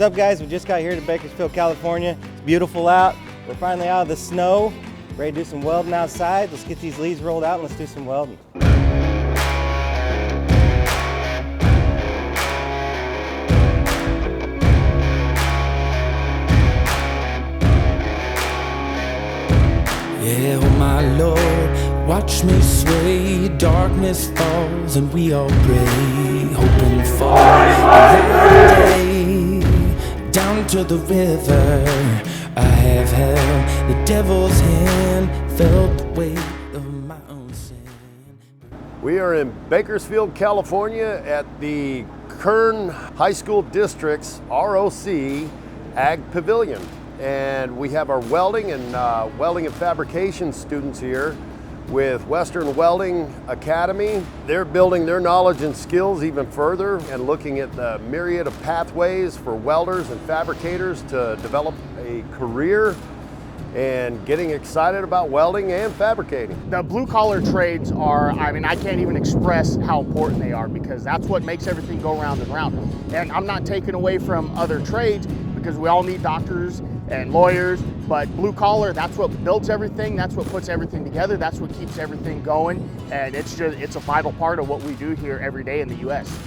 What's up, guys? We just got here to Bakersfield, California. It's beautiful out. We're finally out of the snow, ready to do some welding outside. Let's get these leads rolled out and let's do some welding. Yeah, oh my Lord, watch me sway. Darkness falls and we all pray, hoping for that day. Down to the river I have held the devil's hand, felt the weight of my own sin. We are in Bakersfield, California at the Kern High School District's ROC Ag Pavilion. And we have our welding and fabrication students here with Western Welding Academy. They're building their knowledge and skills even further and looking at the myriad of pathways for welders and fabricators to develop a career and getting excited about welding and fabricating. The blue collar trades are, I mean, I can't even express how important they are because that's what makes everything go round and round. And I'm not taking away from other trades because we all need doctors and lawyers, but blue collar, that's what builds everything, that's what puts everything together, that's what keeps everything going, and it's a vital part of what we do here every day in the US.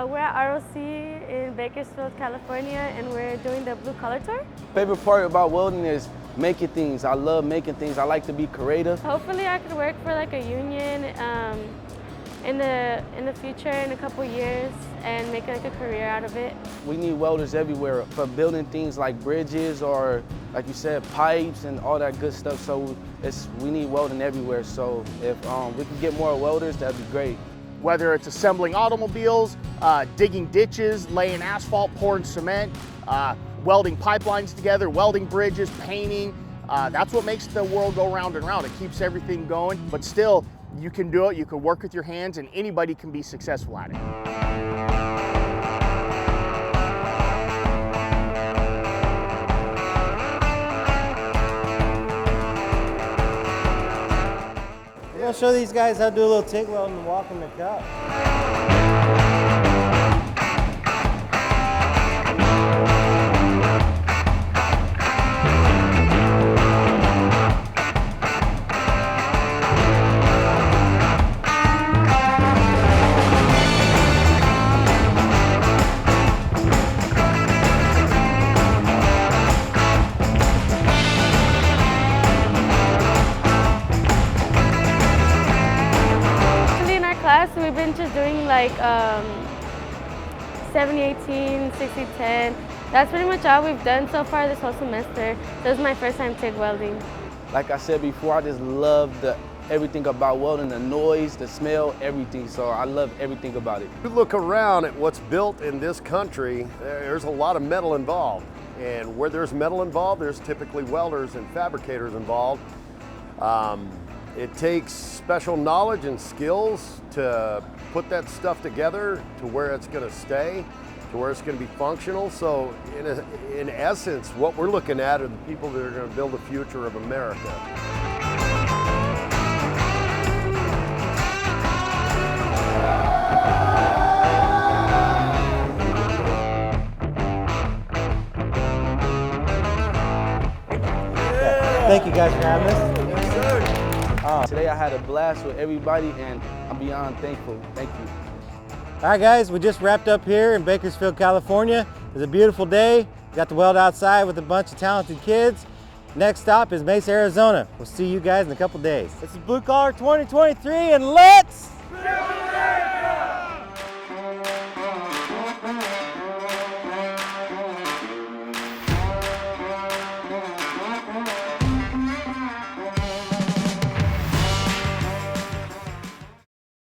We're at ROC in Bakersfield, California, and we're doing the blue collar tour. Favorite part about welding is making things. I love making things. I like to be creative. Hopefully I could work for like a union in the future in a couple years and make like a career out of it. We need welders everywhere for building things like bridges or, like you said, pipes and all that good stuff. So we need welding everywhere. So if we can get more welders, that'd be great. Whether it's assembling automobiles, digging ditches, laying asphalt, pouring cement, welding pipelines together, welding bridges, painting, that's what makes the world go round and round. It keeps everything going, but still, you can do it, you can work with your hands, and anybody can be successful at it. We're gonna show these guys how to do a little TIG welding and walk in the cup. So we've been just doing like 70-18, 60-10. That's pretty much all we've done so far this whole semester. This is my first time TIG welding. Like I said before, I just love everything about welding, the noise, the smell, everything. So I love everything about it. If you look around at what's built in this country, there's a lot of metal involved. And where there's metal involved, there's typically welders and fabricators involved. It takes special knowledge and skills to put that stuff together to where it's going to stay, to where it's going to be functional. So in essence, what we're looking at are the people that are going to build the future of America. Thank you guys for having us. Today I had a blast with everybody and I'm beyond thankful. Thank you. All right, guys, we just wrapped up here in Bakersfield, California. It was a beautiful day. We got to weld outside with a bunch of talented kids. Next stop is Mesa, Arizona. We'll see you guys in a couple days. This is Blue Collar 2023, and let's